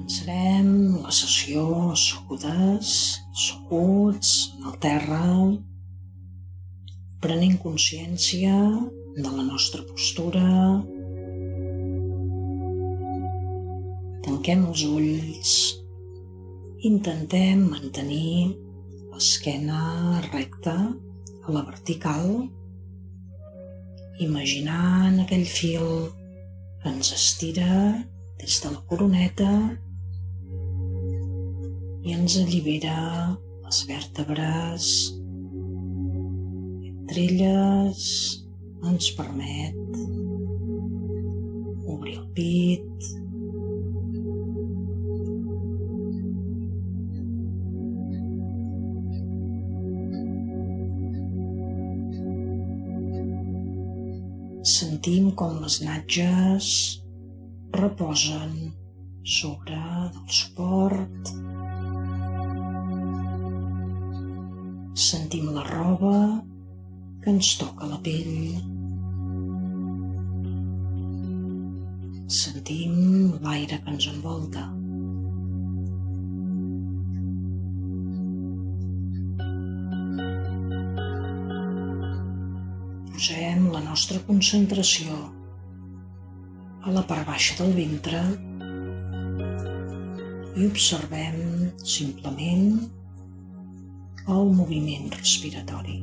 Començarem la sessió asseguts al terra, prenent consciència de la nostra postura. Tanquem els ulls, intentem mantenir l'esquena recta a la vertical, imaginant aquell fil que ens estira des de la coroneta i ens allibera les vèrtebres. Entre elles ens permet obrir el pit, sentim com les natges reposen sobre del suport. Sentim la roba que ens toca la pell. Sentim l'aire que ens envolta. Posem la nostra concentració a la part baixa del ventre i observem simplement el moviment respiratori.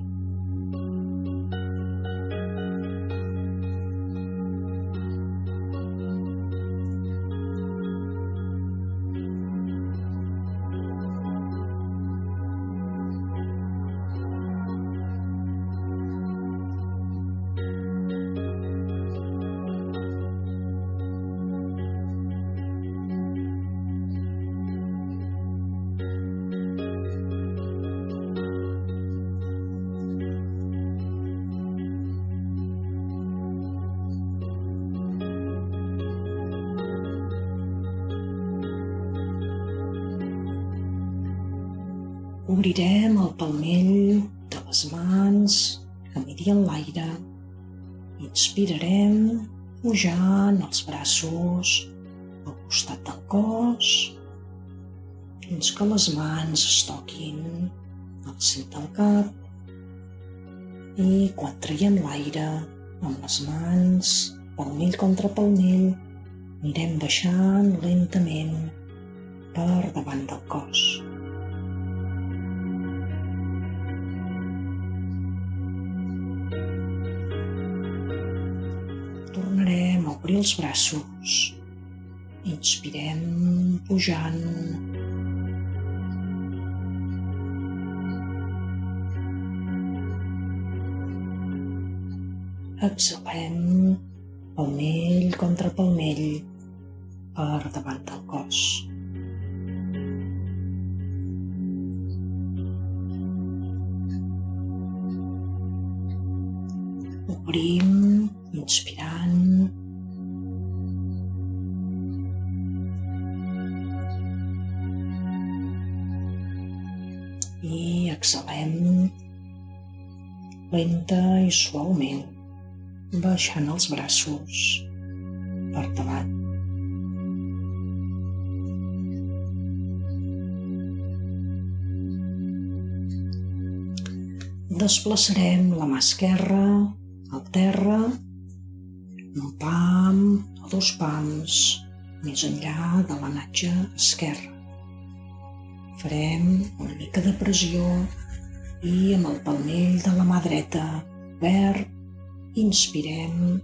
Obrirem el palmell de les mans que miri enlaire. Inspirarem pujant els braços al costat del cos fins que les mans es toquin al centre del cap. I quan traiem l'aire amb les mans, palmell contra palmell, anirem baixant lentament per davant del cos. Tornarem a obrir els braços. Inspirem pujant. Exhalem palmell contra palmell per davant del cos. Obrim, inspirant. I exhalem lenta i suaument, baixant els braços per davant. Desplaçarem la mà esquerra al terra, un pam o dos pams més enllà de la natja esquerra. Farem una mica de pressió i amb el palmell de la mà dreta obert inspirem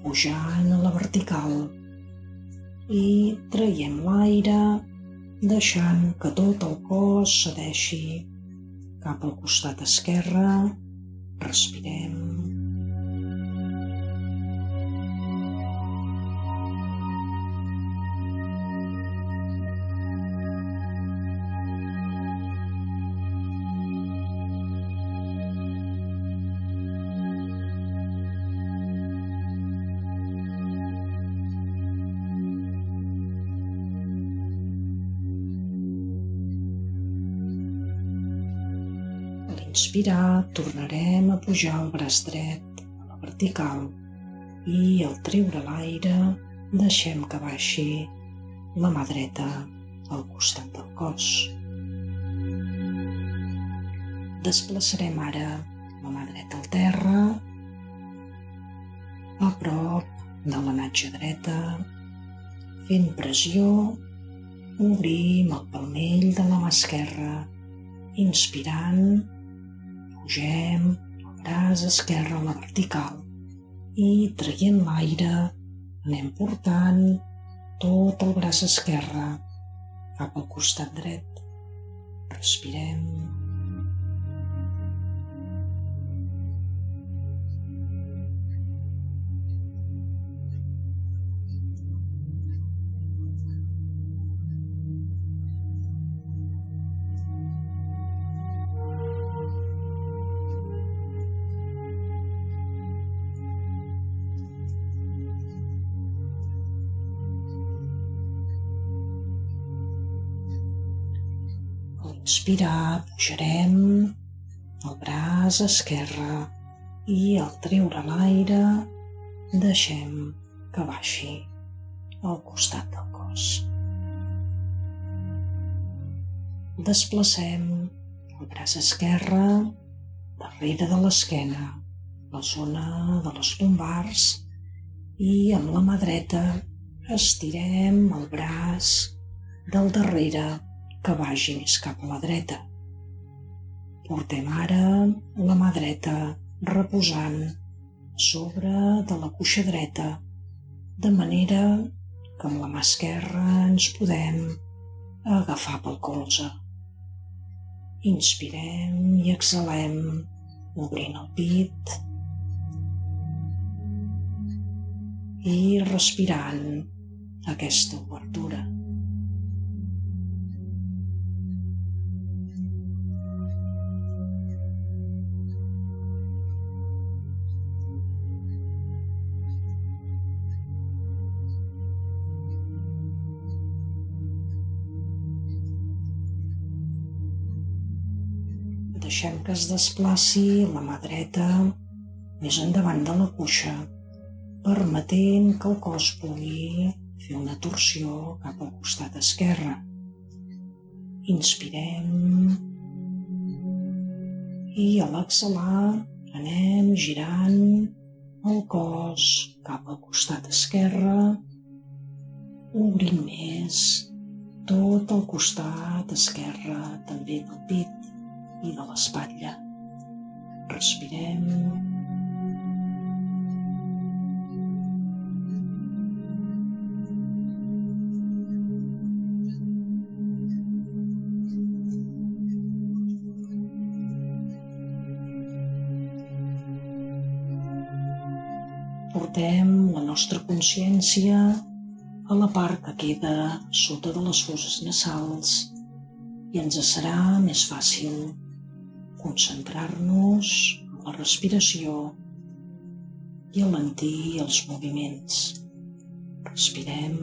pujant a la vertical i traiem l'aire deixant que tot el cos cedeixi cap al costat esquerre. Respirem. A l'inspirar tornarem a pujar el braç dret a la vertical i al treure l'aire deixem que baixi la mà dreta al costat del cos. Desplaçarem ara la mà dreta al terra, a prop de la natxa dreta, fent pressió, obrim el palmell de la mà esquerra, inspirant, pugem el braç esquerre a la vertical i traient l'aire anem portant tot el braç esquerre cap al costat dret. Respirem. Al inspirar pujarem el braç esquerre i al treure l'aire deixem que baixi al costat del cos. Desplacem el braç esquerre darrere de l'esquena, la zona de les lumbars, i amb la mà dreta estirem el braç del darrere que vagi més cap a la dreta. Portem ara la mà dreta reposant sobre de la cuixa dreta, de manera que amb la mà esquerra ens podem agafar pel colze. Inspirem i exhalem, obrint el pit i respirant aquesta obertura. Deixem que es desplaci la mà dreta més endavant de la cuixa, permetent que el cos pugui fer una torsió cap al costat esquerre. Inspirem i a l'exhalar anem girant el cos cap al costat esquerre, obrint més tot el costat esquerre també del pit i de l'espatlla. Respirem. Portem la nostra consciència a la part que queda sota de les fosses nasals i ens serà més fàcil concentrar-nos en la respiració i alentir els moviments. Respirem.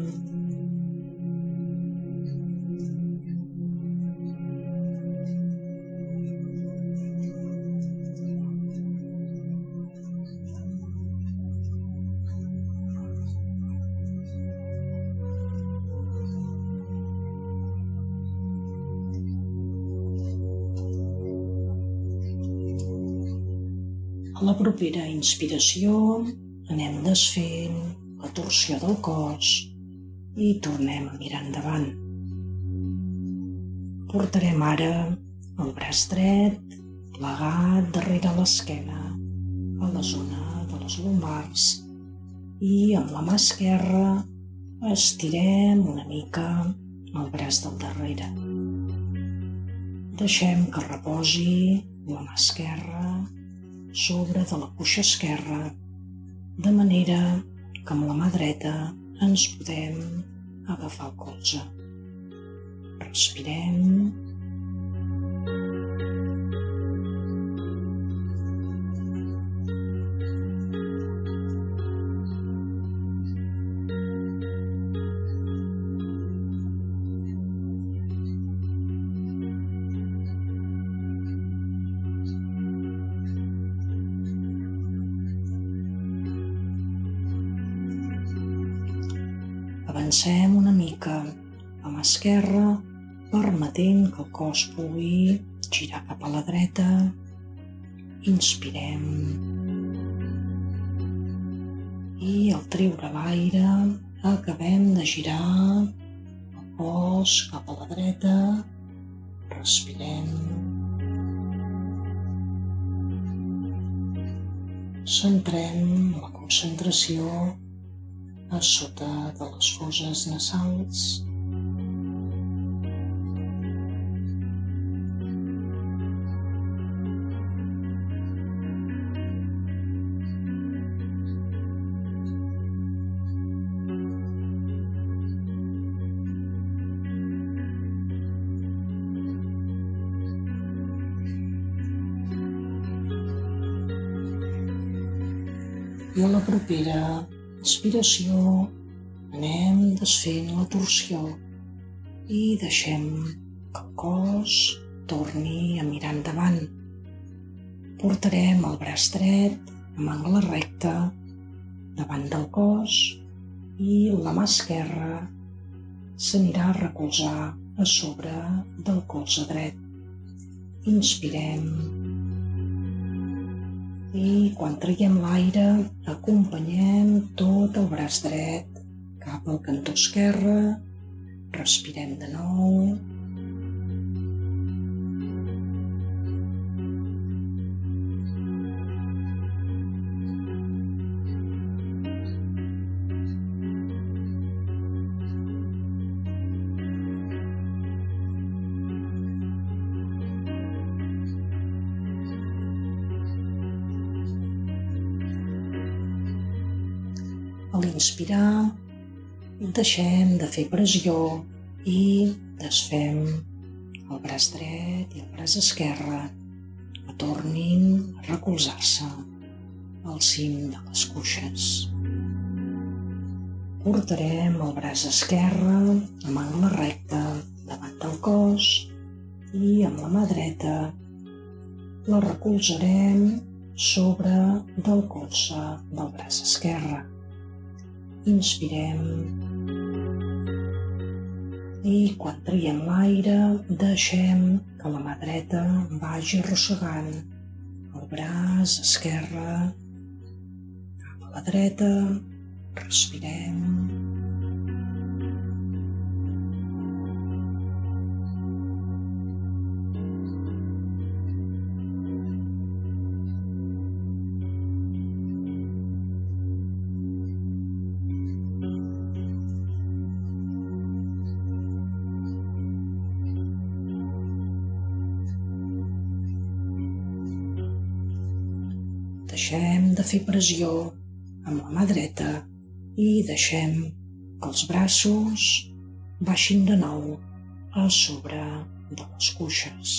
A la propera inspiració anem desfent la torsió del cos i tornem a mirar endavant. Portarem ara el braç dret plegat darrere l'esquena, a la zona de les lumbars, i amb la mà esquerra estirem una mica el braç del darrere. Deixem que reposi la mà esquerra sobre de la cuixa esquerra, de manera que amb la mà dreta ens podem agafar el colze. Respirem. Avancem una mica a mà esquerra, permetent que el cos pugui girar cap a la dreta. Inspirem. I al treure l'aire acabem de girar el cos cap a la dreta. Respirem. Centrem la concentració a sota de les fosses nasals. I a la propera inspiració anem desfent la torsió i deixem que el cos torni a mirar endavant. Portarem el braç dret amb angle recte davant del cos i la mà esquerra s'anirà a recolzar a sobre del colze dret. Inspirem. I quan traiem l'aire, acompanyem tot el braç dret cap al cantó esquerre. Respirem de nou. A l'inspirar, deixem de fer pressió i desfem el braç dret i el braç esquerre que tornin a recolzar-se al cim de les cuixes. Portarem el braç esquerre amb angle recte davant del cos i amb la mà dreta la recolzarem sobre del colze del braç esquerre. Inspirem. I quan traiem l'aire, deixem que la mà dreta vagi arrossegant el braç esquerre cap a la dreta. Respirem. Deixem de fer pressió amb la mà dreta i deixem que els braços baixin de nou a sobre de les cuixes.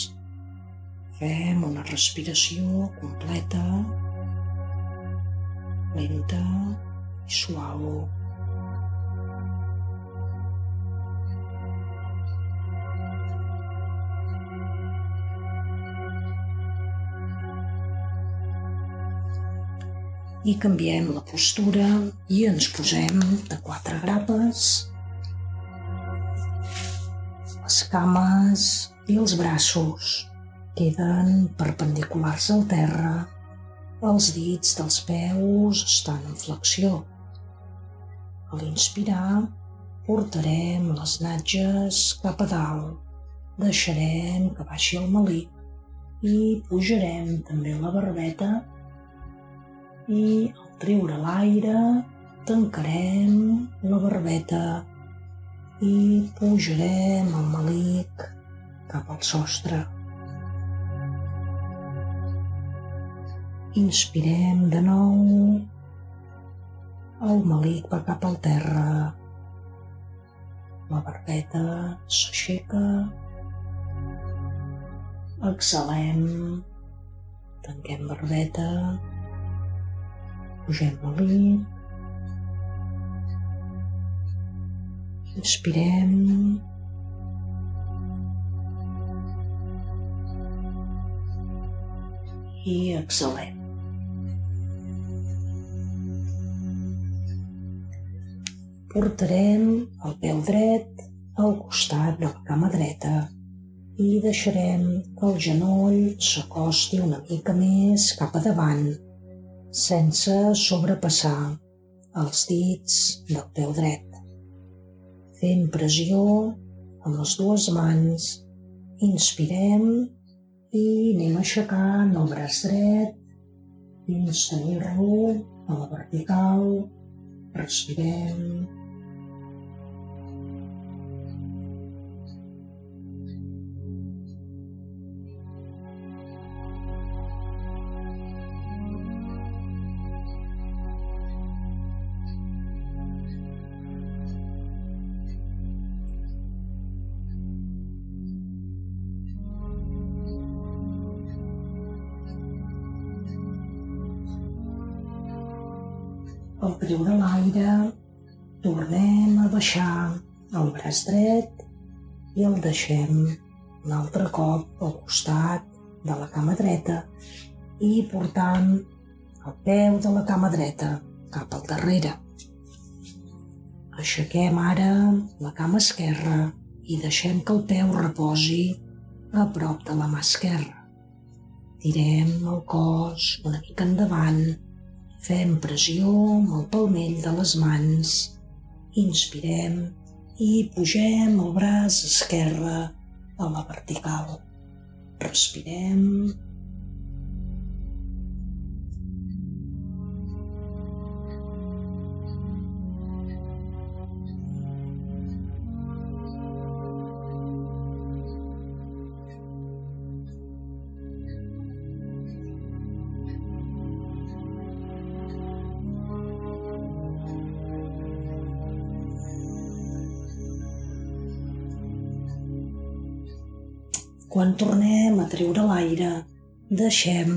Fem una respiració completa, lenta i suau. I canviem la postura i ens posem de 4 grapes. Les cames i els braços queden perpendiculars al terra. Els dits dels peus estan en flexió. A l'inspirar, portarem les natges cap a dalt. Deixarem que baixi el melic i pujarem també la barbeta. I al treure l'aire tancarem la barbeta i pujarem el melic cap al sostre. Inspirem de nou, el melic va cap al terra, la barbeta s'aixeca, exhalem, tanquem barbeta, pugem melic, inspirem i exhalem. Portarem el peu dret al costat de la cama dreta i deixarem que el genoll s'acosti una mica més cap a davant, sense sobrepassar els dits del peu dret. Fem pressió amb les dues mans, inspirem i anem aixecant el braç dret fins tenir-lo a la vertical. Respirem. Al treure l'aire, tornem a baixar el braç dret i el deixem un altre cop al costat de la cama dreta i portant el peu de la cama dreta cap al darrere. Aixequem ara la cama esquerra i deixem que el peu reposi a prop de la mà esquerra. Tirem el cos una mica endavant. Fem pressió amb el palmell de les mans, inspirem i pugem el braç esquerre a la vertical. Respirem. Quan tornem a treure l'aire, deixem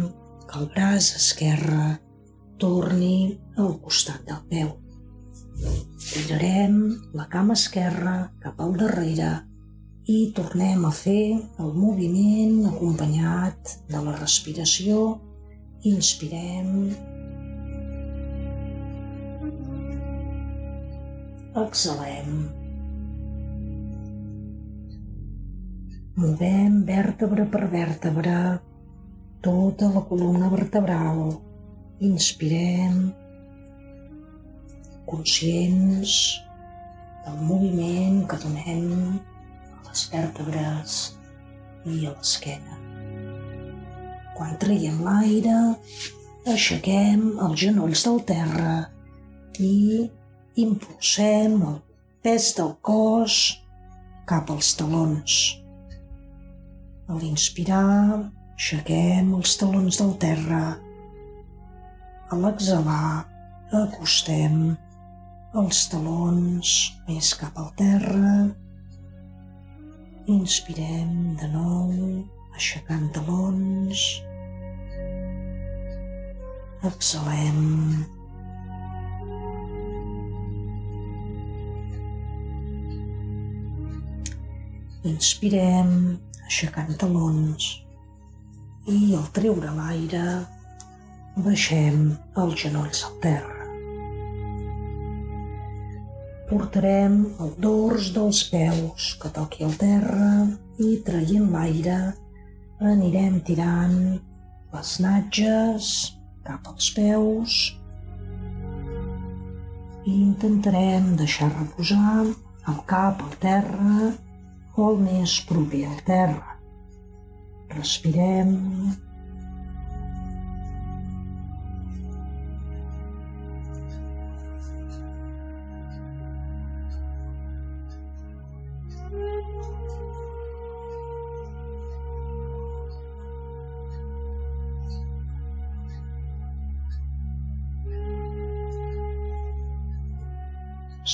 que el braç esquerre torni al costat del peu. Tirarem la cama esquerra cap al darrere i tornem a fer el moviment acompanyat de la respiració. Inspirem. Exhalem. Movem vèrtebra per vèrtebra tota la columna vertebral. Inspirem, conscients del moviment que donem a les vèrtebres i a l'esquena. Quan traiem l'aire, aixequem els genolls del terra i impulsem el pes del cos cap als talons. A l'inspirar, aixequem els talons del terra. A l'exhalar, acostem els talons més cap al terra. Inspirem de nou, aixecant talons. Exhalem. Inspirem, aixecant talons i al treure l'aire baixem els genolls al terra. Portarem el dors dels peus que toqui el terra i traient l'aire anirem tirant les natges cap als peus i intentarem deixar reposar el cap al terra o el més proper al terra. Respirem.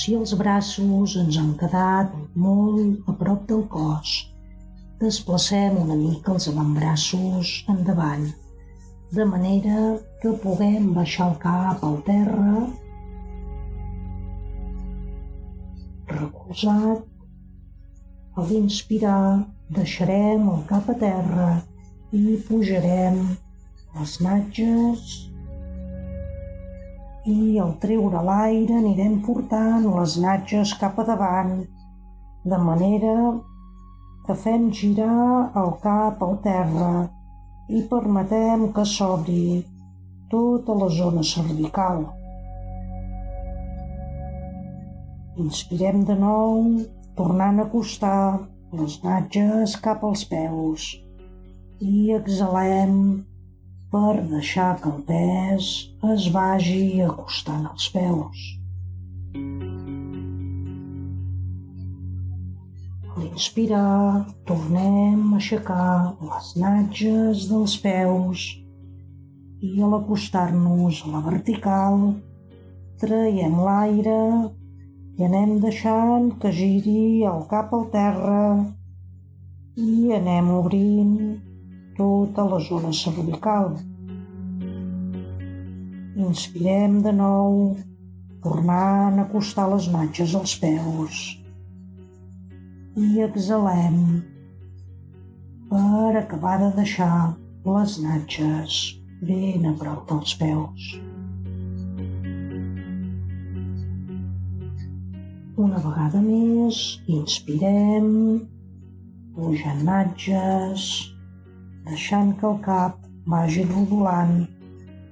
Si els braços ens han quedat molt a prop del cos, desplacem una mica els avantbraços endavant, de manera que puguem baixar el cap al terra, recolzat. A l'inspirar deixarem el cap a terra i pujarem les natges I al treure l'aire anirem portant les natges cap a davant, de manera que fem girar el cap al terra i permetem que s'obri tota la zona cervical. Inspirem de nou, tornant a acostar les natges cap als peus i exhalem per deixar que el pes es vagi acostant als peus. A l'inspirar, tornem a aixecar les natges dels peus i a l'acostar-nos a la vertical, traiem l'aire i anem deixant que giri el cap al terra i anem obrint tota la zona cervical. Inspirem de nou, tornant a acostar les natges als peus. I exhalem per acabar de deixar les natges ben a prop dels peus. Una vegada més, inspirem, pujant natges, deixant que el cap vagi rodolant.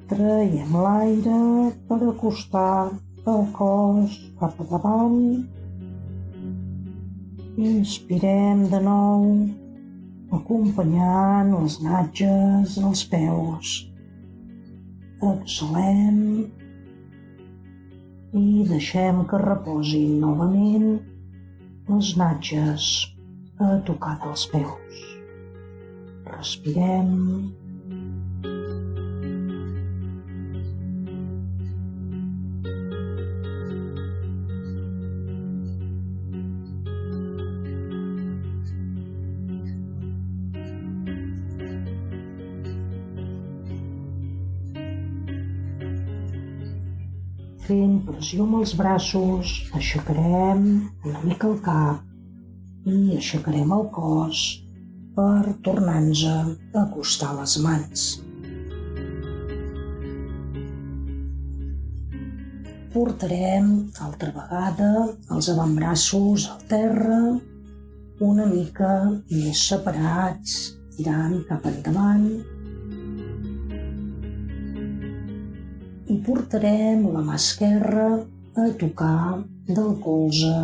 Traiem l'aire per acostar el cos cap a davant. Inspirem de nou, acompanyant les natges als peus. Exhalem i deixem que reposin novament les natges a tocar dels peus. Respirem. Fent pressió amb els braços, aixecarem una mica el cap i aixecarem el cos per tornar-nos a acostar les mans. Portarem altra vegada els avantbraços al terra, una mica més separats, tirant cap endavant. I portarem la mà esquerra a tocar del colze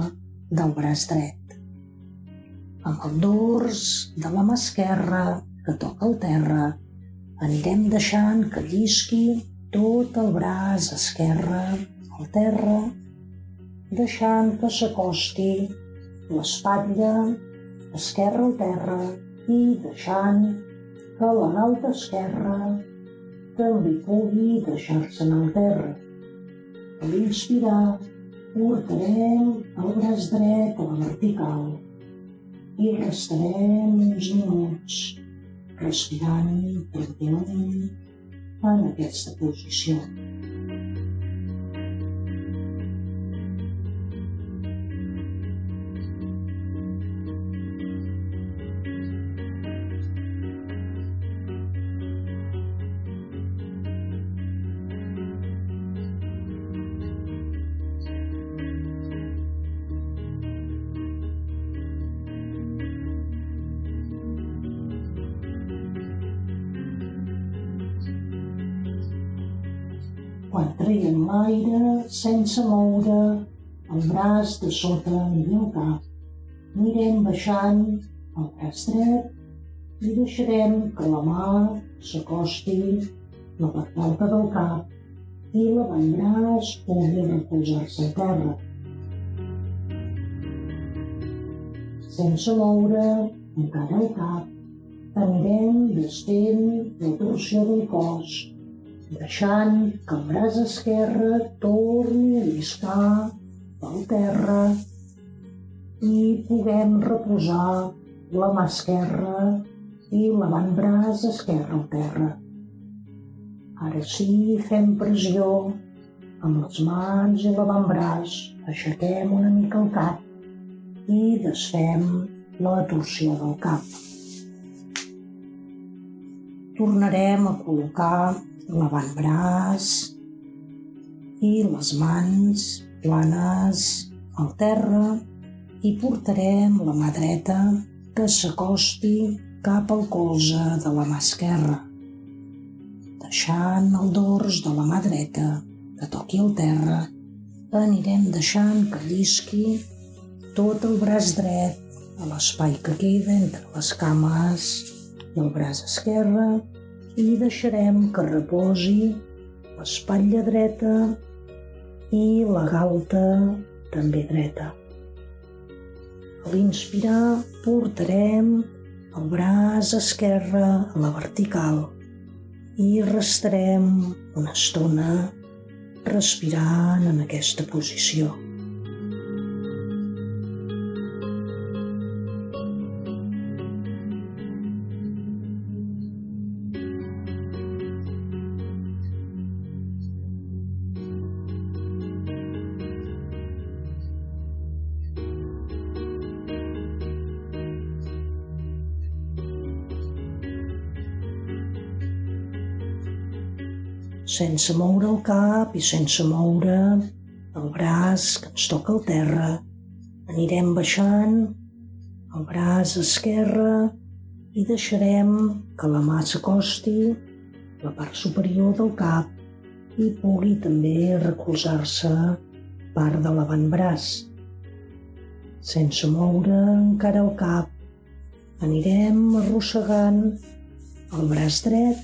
del braç dret. Amb el dors de la mà esquerra que toca el terra, anirem deixant que llisqui tot el braç esquerre al terra, deixant que s'acosti l'espatlla esquerra al terra i deixant que la galta esquerra també pugui deixar-se'n al terra. A l'inspirar, portarem el braç dret a la vertical i restarem uns minuts respirant tranquil·lament en aquesta posició. Quan traiem l'aire sense moure el braç de sota i el cap, anirem baixant el braç dret i deixarem que la mà s'acosti a la galta del cap i l'avantbraç pugui recolzar-se al terra. Sense moure encara el cap, anirem desfent la torsió del cos, deixant que el braç esquerre torni a lliscar pel terra i puguem reposar la mà esquerra i l'avantbraç esquerre al terra. Ara sí, fem pressió amb les mans i l'avantbraç, aixequem una mica el cap i desfem la torsió del cap. Tornarem a col·locar l'avantbraç i les mans planes al terra i portarem la mà dreta que s'acosti cap al colze de la mà esquerra, deixant el dors de la mà dreta que toqui el terra. Anirem deixant que llisqui tot el braç dret a l'espai que queda entre les cames i el braç esquerre i deixarem que reposi l'espatlla dreta i la galta també dreta. A l'inspirar portarem el braç esquerre a la vertical i restarem una estona respirant en aquesta posició. Sense moure el cap i sense moure el braç que ens toca al terra, anirem baixant el braç esquerre i deixarem que la mà s'acosti a la part superior del cap i pugui també recolzar-se part de l'avantbraç. Sense moure encara el cap, anirem arrossegant el braç dret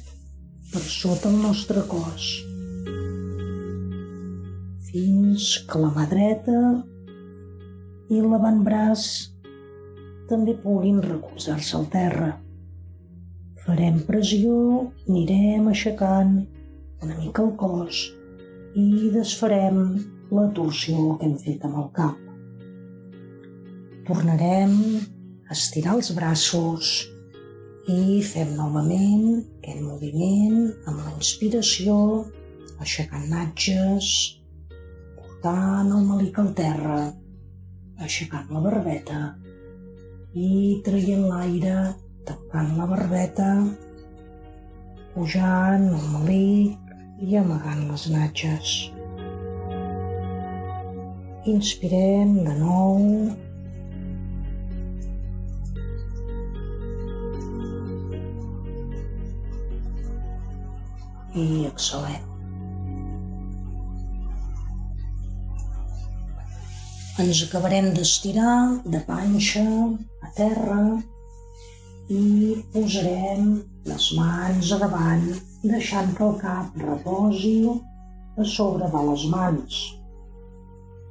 per sota el nostre cos, fins que la mà dreta i l'avantbraç també puguin recolzar-se al terra. Farem pressió, anirem aixecant una mica el cos i desfarem la torsió que hem fet amb el cap. Tornarem a estirar els braços i fem novament aquest moviment amb la inspiració, aixecant natges, portant el melic al terra, aixecant la barbeta i traient l'aire, tancant la barbeta, pujant el melic i amagant les natges. Inspirem de nou. I exhalem. Ens acabarem d'estirar de panxa a terra i posarem les mans a davant, deixant que el cap reposi a sobre de les mans.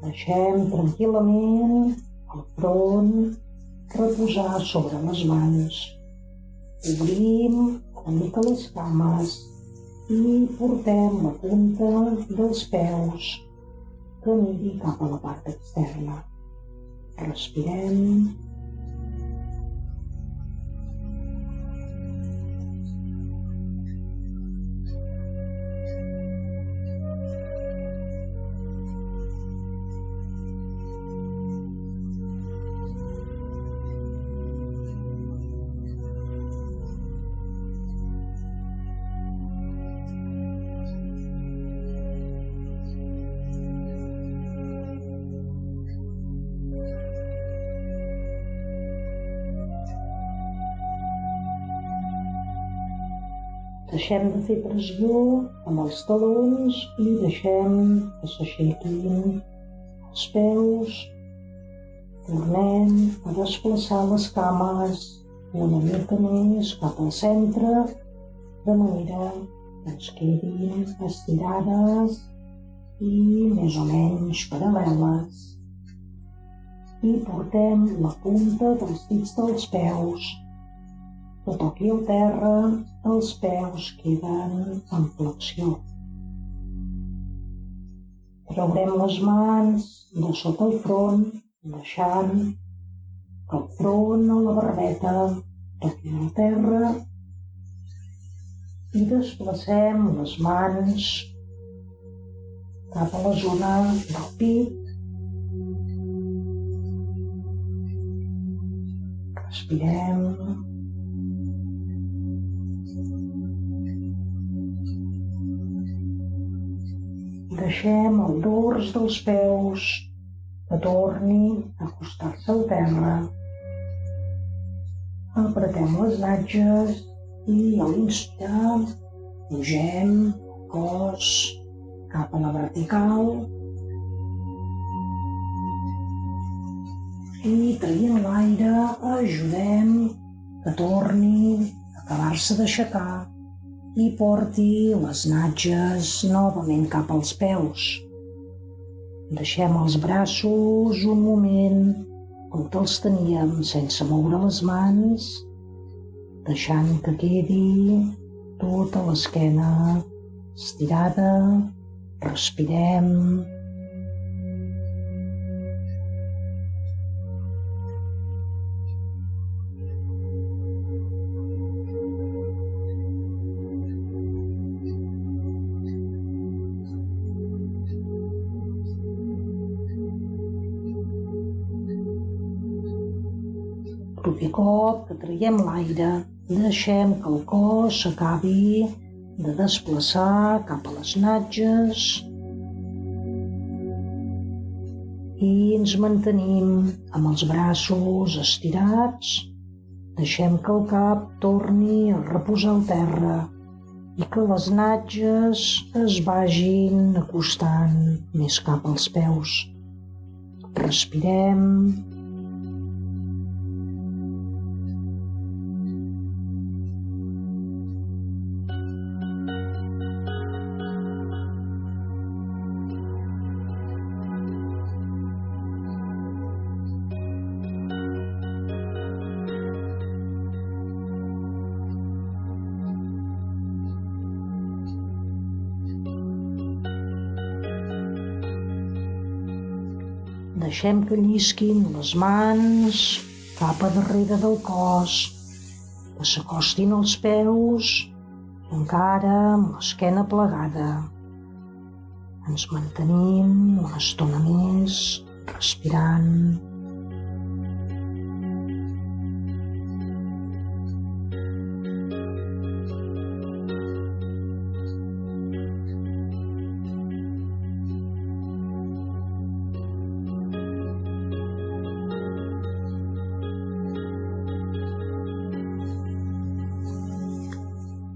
Deixem tranquil·lament el front reposar sobre les mans. Obrim una mica les cames i portem la punta dels peus que miri cap a la part externa. Respirem. Deixem de fer pressió amb els talons i deixem que s'aixequin els peus. Tornem a desplaçar les cames una mica més cap al centre, de manera que ens quedin estirades i més o menys paral·leles. I portem la punta dels dits dels peus que toqui el terra, els peus queden en flexió. Traurem les mans de sota el front, deixant que el front o la barbeta toqui el terra i desplacem les mans cap a la zona del pit. Respirem. deixem el dors dels peus que torni a acostar-se al terra. Apretem les natges i a l'inspirar pugem el cos cap a la vertical i traient l'aire ajudem que torni a acabar-se d'aixecar i porti les natges novament cap als peus. Deixem els braços un moment on els teníem sense moure les mans, deixant que quedi tota l'esquena estirada. Respirem. Proper cop que traiem l'aire, deixem que el cos s'acabi de desplaçar cap a les natges i ens mantenim amb els braços estirats. Deixem que el cap torni a reposar al terra i que les natges es vagin acostant més cap als peus. Respirem. Deixem que llisquin les mans cap a darrere del cos, que s'acostin als peus, encara amb l'esquena plegada. Ens mantenim una estona més respirant.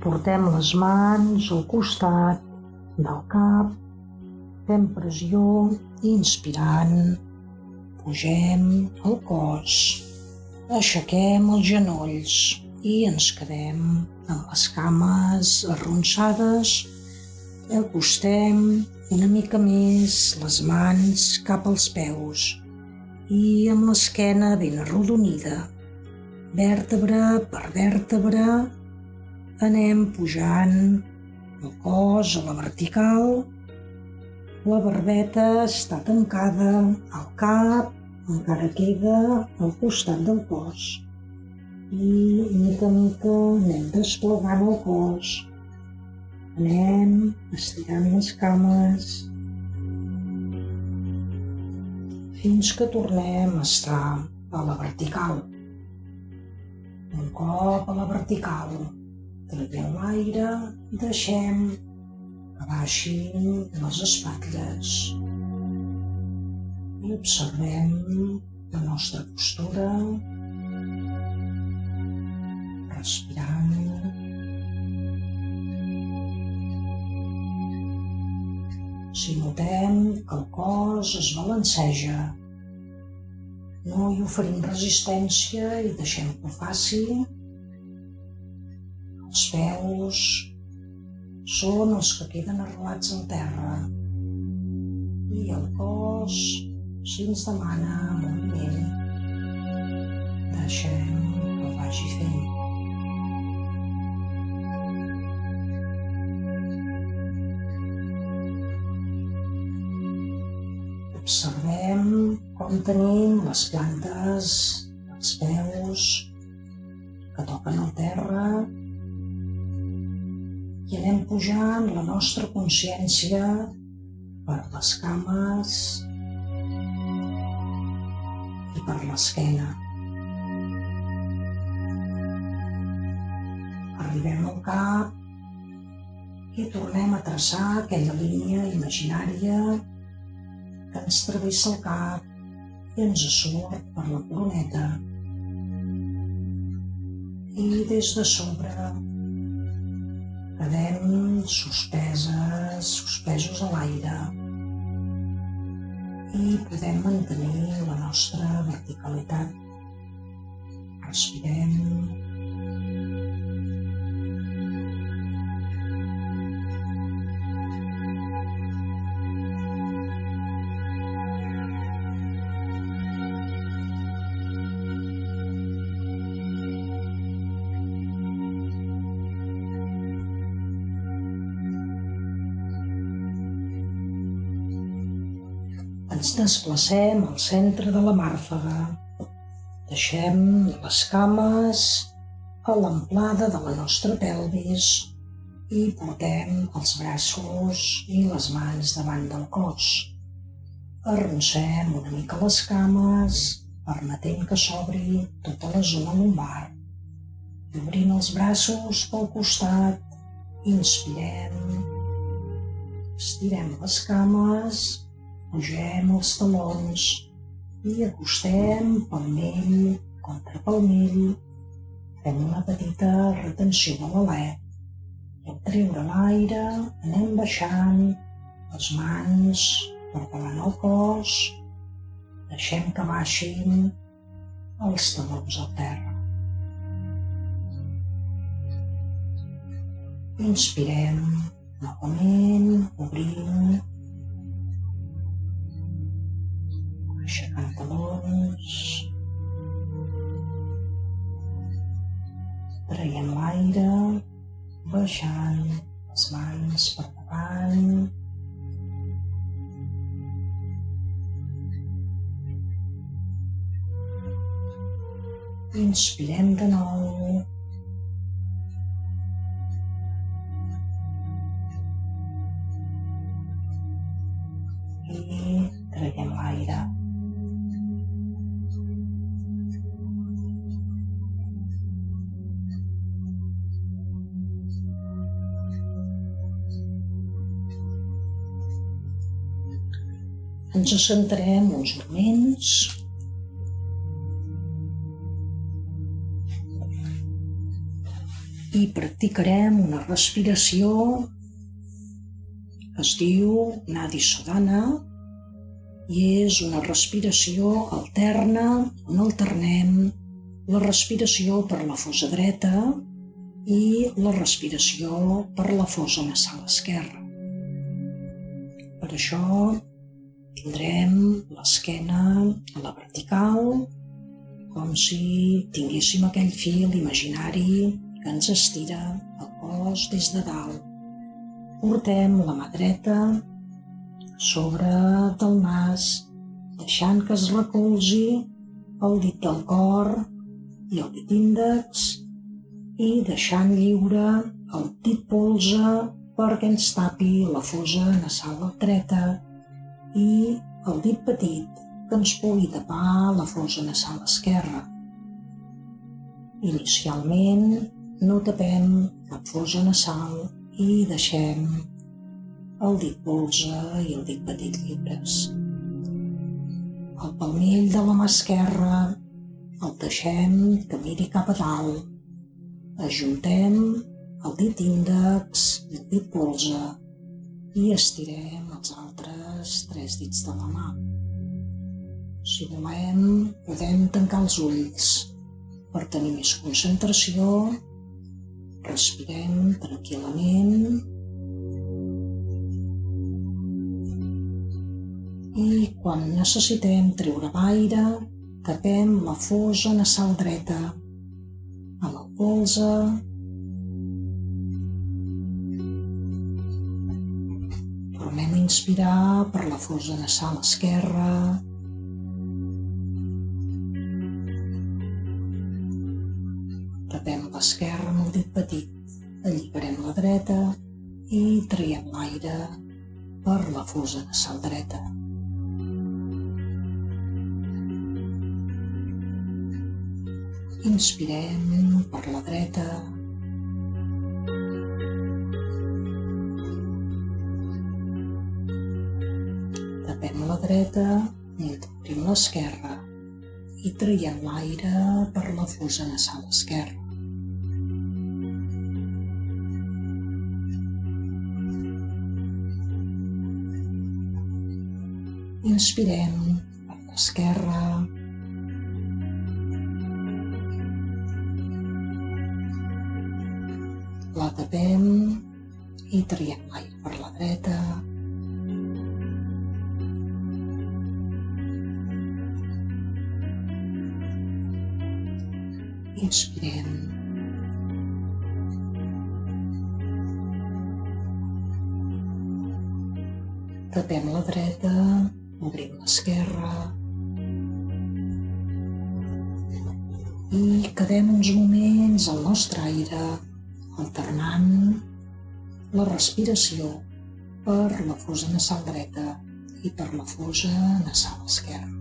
Portem les mans al costat del cap, fem pressió, inspirant, pugem el cos, aixequem els genolls i ens quedem amb les cames arronsades, acostem una mica més les mans cap als peus i amb l'esquena ben arrodonida, vèrtebra per vèrtebra, anem pujant el cos a la vertical, la barbeta està tancada, el cap encara queda al costat del cos i mica a mica anem desplegant el cos, anem estirant les cames fins que tornem a estar a la vertical. Un cop a la vertical, traiem l'aire, deixem que baixin les espatlles i observem la nostra postura, respirant. Si notem que el cos es balanceja, no hi oferim resistència i deixem que ho faci. Els peus són els que queden arrelats al terra i el cos, si ens demana moviment, deixem que el vagi fent. Observem com tenim les plantes dels peus que toquen el terra i anem pujant la nostra consciència per les cames i per l'esquena. Arribem al cap i tornem a traçar aquella línia imaginària que ens travessa el cap i ens surt per la coroneta. I des de sobre quedem suspesos a l'aire i podem mantenir la nostra verticalitat. Respirem. Ens desplacem al centre de la màrfega. Deixem les cames a l'amplada de la nostra pelvis i portem els braços i les mans davant del cos. Arroncem una mica les cames, permetent que s'obri tota la zona lumbar. I obrint els braços pel costat, inspirem, estirem les cames, pugem els talons i acostem palmell contra palmell. Fem una petita retenció de l'alè. I al treure l'aire anem baixant les mans per davant el cos. Deixem que baixin els talons al terra. Inspirem novament, obrint, aixecant talons, traiem l'aire, baixant les mans per davant, inspirem de nou, i traiem l'aire. Ens centrem uns moments i practicarem una respiració que es diu Nadi Shodhana i és una respiració alterna on alternem la respiració per la fosa dreta i la respiració per la fosa nasal esquerra. Per això tindrem l'esquena a la vertical, com si tinguéssim aquell fil imaginari que ens estira el cos des de dalt. Portem la mà dreta sobre del nas, deixant que es recolzi el dit del cor i el dit índex i deixant lliure el dit polze perquè ens tapi la fosa nasal dreta i el dit petit que ens pugui tapar la fosa nasal esquerra. Inicialment no tapem cap fosa nasal i deixem el dit polze i el dit petit lliures. El palmell de la mà esquerra el deixem que miri cap a dalt. Ajuntem el dit índex i el dit polze i estirem els altres 3 dits de la mà. Si volem, podem tancar els ulls per tenir més concentració. Respirem tranquil·lament i quan necessitem treure l'aire, tapem la fosa nasal dreta amb el polze. Tornem a inspirar per la fosa nasal esquerra. Tapem l'esquerra amb el dit petit, alliberem la dreta i traiem l'aire per la fosa nasal dreta. Inspirem per la dreta tapem la dreta i obrim l'esquerra i traiem l'aire per la fosa nasal esquerra. Inspirem per l'esquerra. La tapem i traiem l'aire per la dreta. Inspirem. Tapem la dreta, obrim l'esquerra i quedem uns moments al nostre aire, alternant la respiració per la fosa nasal dreta i per la fosa nasal esquerra.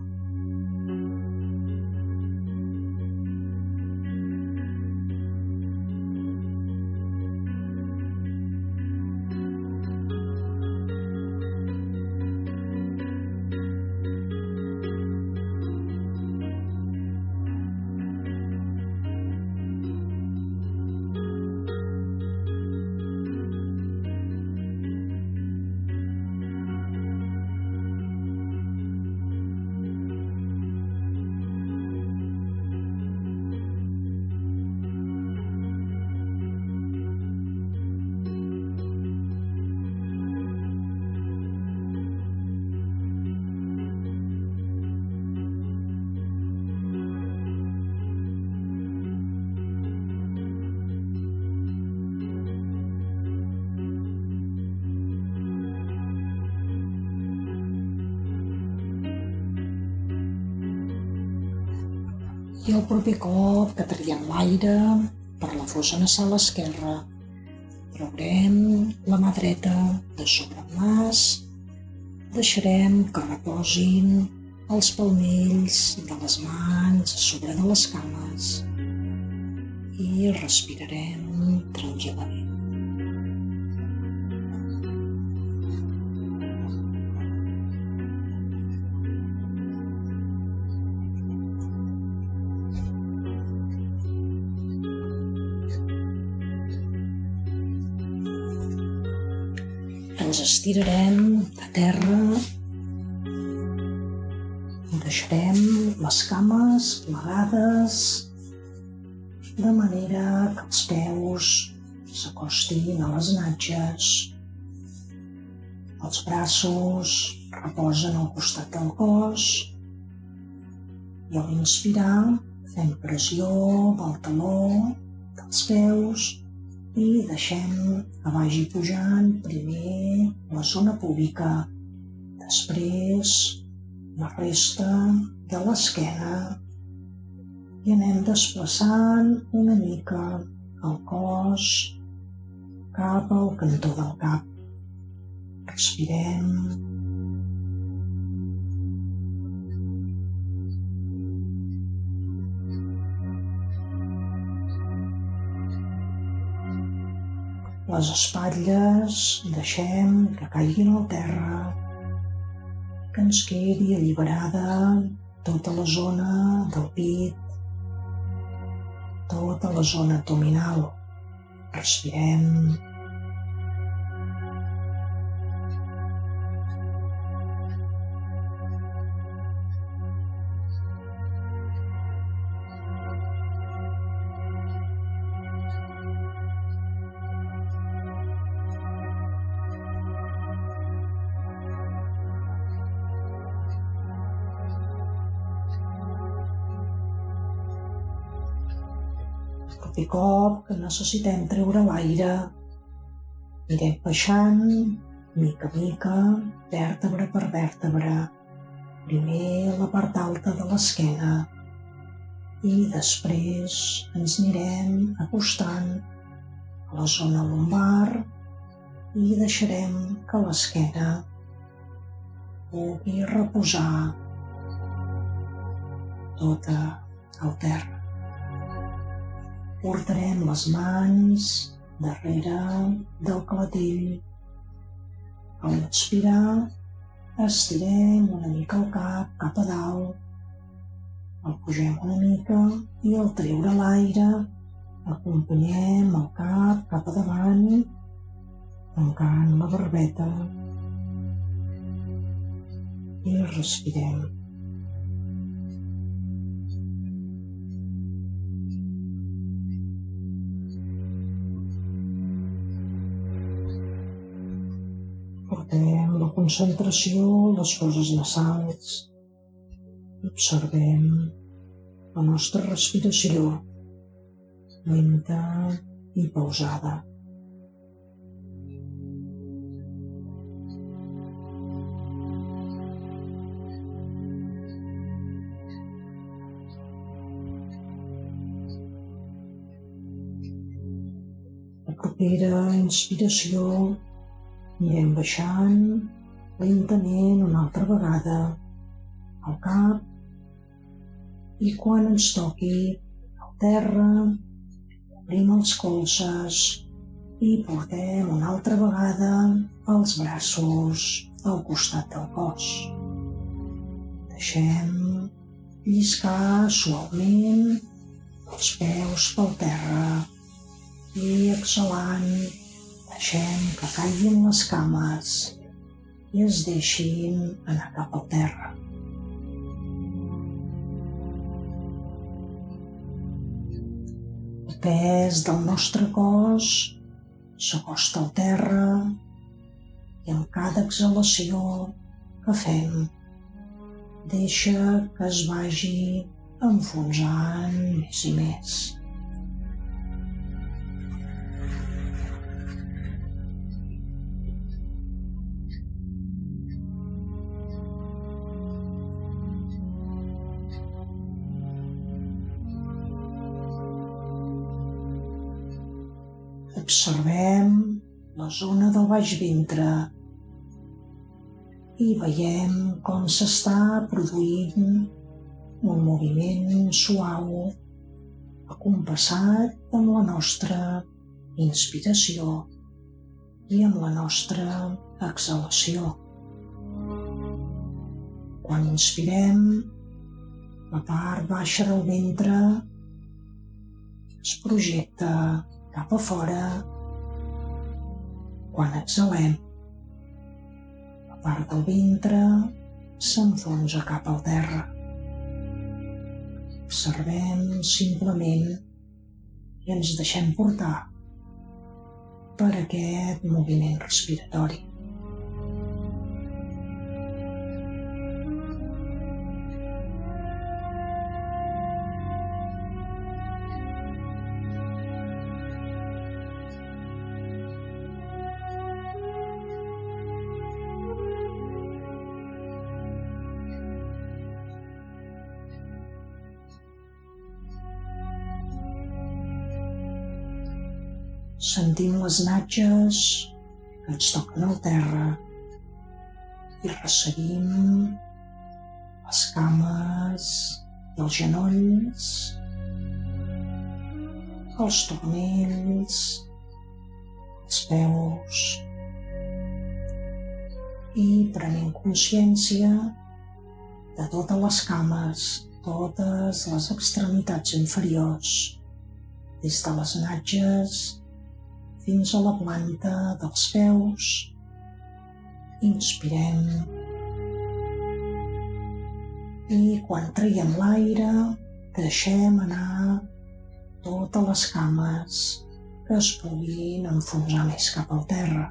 I el proper cop que traiem l'aire per la fosa nasal esquerra, traurem la mà dreta de sobre el nas, deixarem que reposin els palmells de les mans a sobre de les cames i respirarem tranquil·lament. Ens estirarem de terra i deixarem les cames plegades de manera que els peus s'acostin a les natges. Els braços reposen al costat del cos i al inspirar fem pressió pel taló dels peus i deixem que vagi pujant primer la zona púbica, després la resta de l'esquena i anem desplaçant una mica el cos cap al cantó del cap. Respirem. Les espatlles deixem que caiguin al terra, que ens quedi alliberada tota la zona del pit, tota la zona abdominal. Respirem. I cop que necessitem treure l'aire, anirem baixant mica a mica, vèrtebra per vèrtebra. Primer la part alta de l'esquena i després ens anirem acostant a la zona lumbar i deixarem que l'esquena pugui reposar tota al terra. Portarem les mans darrere del clatell. Al inspirar, Estirem una mica el cap cap a dalt, el pugem una mica i al treure l'aire acompanyem el cap a davant, tancant la barbeta i respirem. Portem la concentració a les fosses nasals i observem la nostra respiració lenta i pausada. La propera inspiració anirem baixant lentament una altra vegada al cap i quan ens toqui el terra obrim els colzes i portem una altra vegada els braços al costat del cos. Deixem lliscar suaument els peus pel terra i exhalant deixem que caiguin les cames i es deixin anar cap al terra. El pes del nostre cos s'acosta al terra i amb cada exhalació que fem deixa que es vagi enfonsant més i més. Observem la zona del baix ventre i veiem com s'està produint un moviment suau acompassat amb la nostra inspiració i amb la nostra exhalació. Quan inspirem, la part baixa del ventre es projecta cap a fora. Quan exhalem, la part del ventre s'enfonsa cap al terra. Observem simplement i ens deixem portar per aquest moviment respiratori. Sentim les natges que ens toquen al terra i resseguim les cames i els genolls, els turmells, els peus i prenem consciència de totes les cames, totes les extremitats inferiors, des de les natges fins a la planta dels peus. Inspirem i quan traiem l'aire deixem anar totes les cames que es puguin enfonsar més cap al terra.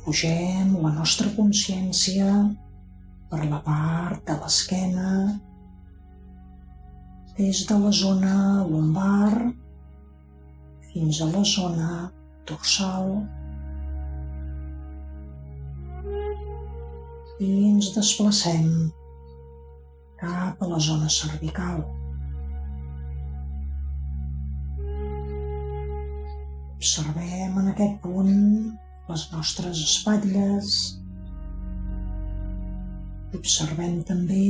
Pugem la nostra consciència per la part de l'esquena, des de la zona lumbar fins a la zona dorsal i ens desplacem cap a la zona cervical. Observem en aquest punt les nostres espatlles. Observem també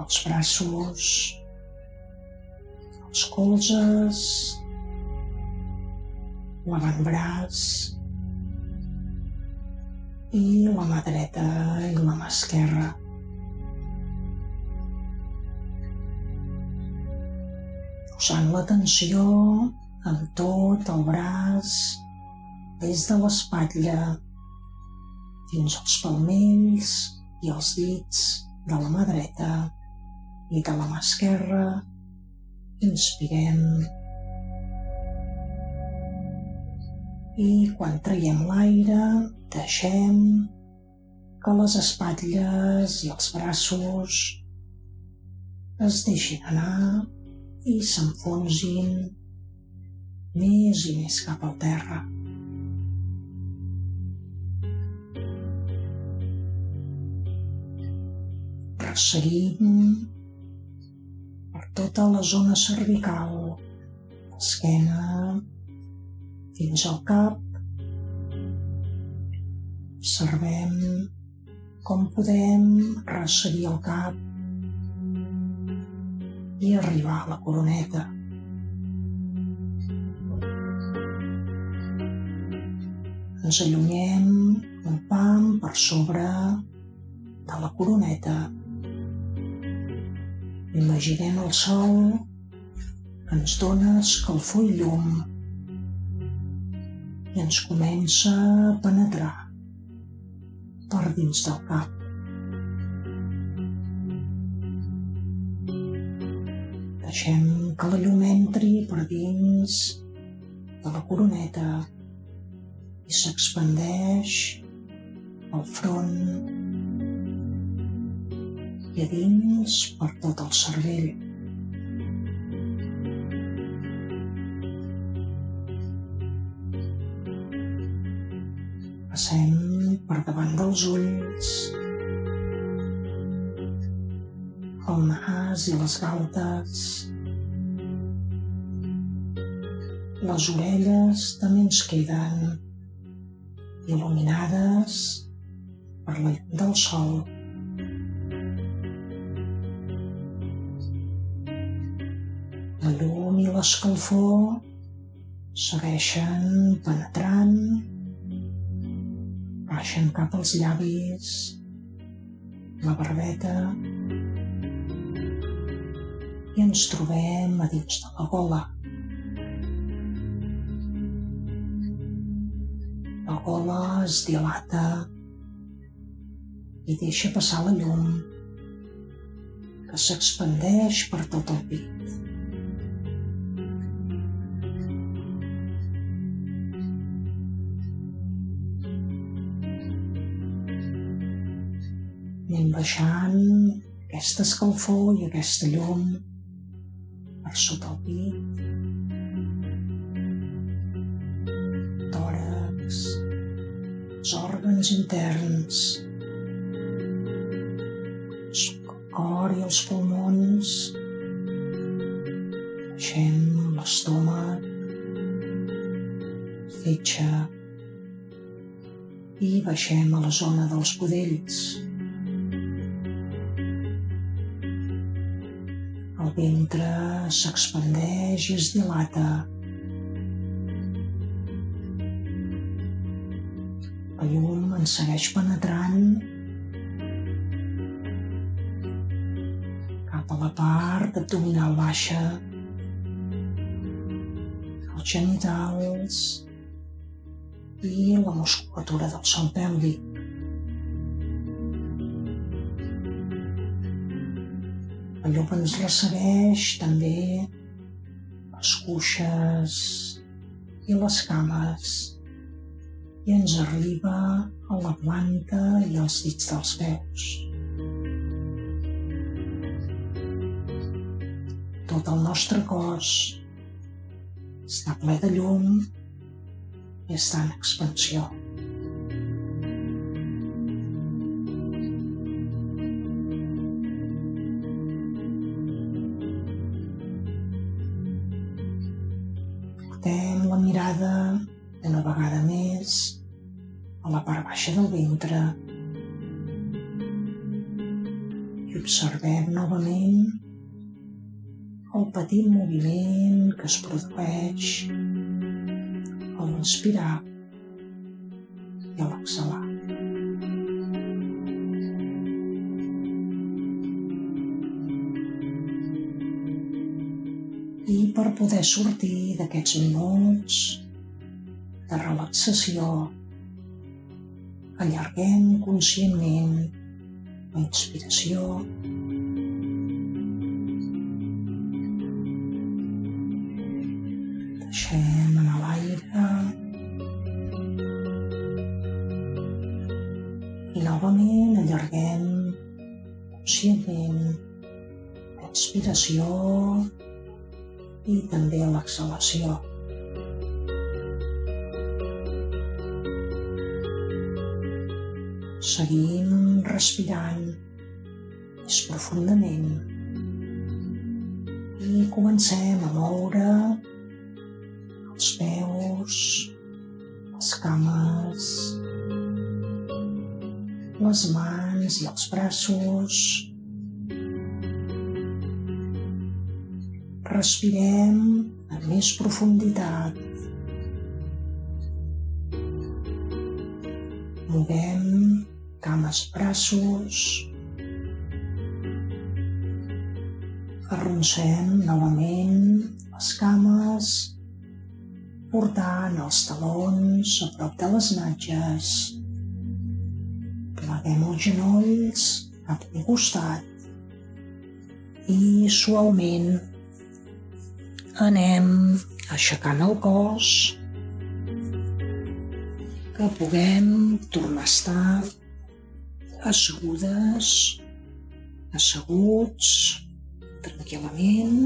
els braços, els colzes, l'avantbraç i la mà dreta i la mà esquerra. Posant l'atenció en tot el braç, des de l'espatlla fins als palmells i els dits de la mà dreta i de la mà esquerra. Inspirem i quan traiem l'aire deixem que les espatlles i els braços es deixin anar i s'enfonsin més i més cap al terra. Resseguim per tota la zona cervical, l'esquena fins al cap. Observem com podem resseguir el cap i arribar a la coroneta. Ens allunyem un pam per sobre de la coroneta. Imaginem el sol que ens dona escalfor i llum i ens comença a penetrar per dins del cap. Deixem que la llum entri per dins de la coroneta i s'expandeix al front i a dins per tot el cervell. Passem per davant dels ulls, el nas i les galtes. Les orelles també ens queden il·luminades per la llum del sol. La llum i l'escalfor segueixen penetrant, baixen cap als llavis, la barbeta i ens trobem a dins de la gola. La gola es dilata i deixa passar la llum que s'expandeix per tot el pit. Anem baixant aquesta escalfor i aquesta llum per sota el pit, tòrax, els òrgans interns, el cor i els pulmons. Baixem l'estómac, fetge i baixem a la zona dels budells. El ventre s'expandeix i es dilata. La llum ens segueix penetrant cap a la part abdominal baixa, els genitals i la musculatura del son pèlvic. La llum ens ressegueix també les cuixes i les cames i ens arriba a la planta i els dits dels peus. Tot el nostre cos està ple de llum i està en expansió. Portem la mirada una vegada més a la part baixa del ventre i observem novament el petit moviment que es produeix a l'inspirar i a l'exhalar. I per poder sortir d'aquests minuts de relaxació, allarguem conscientment la inspiració deixem anar l'aire i novament allarguem conscientment la inspiració i també l'exhalació. Seguim respirant més profundament i comencem a moure els peus, les cames, les mans i els braços. Respirem amb més profunditat. Movem cames, braços. Arronsem novament les cames, portant els talons a prop de les natges. Pleguem els genolls cap a un costat i suaument anem aixecant el cos que puguem tornar a estar assegudes, asseguts tranquil·lament.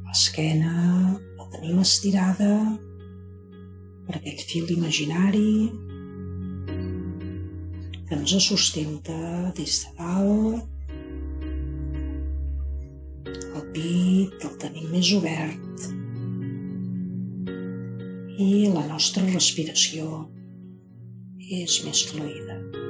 L'esquena la tenim estirada per aquell fil imaginari que ens sustenta des de dalt. El pit el tenim més obert i la nostra respiració és més fluida.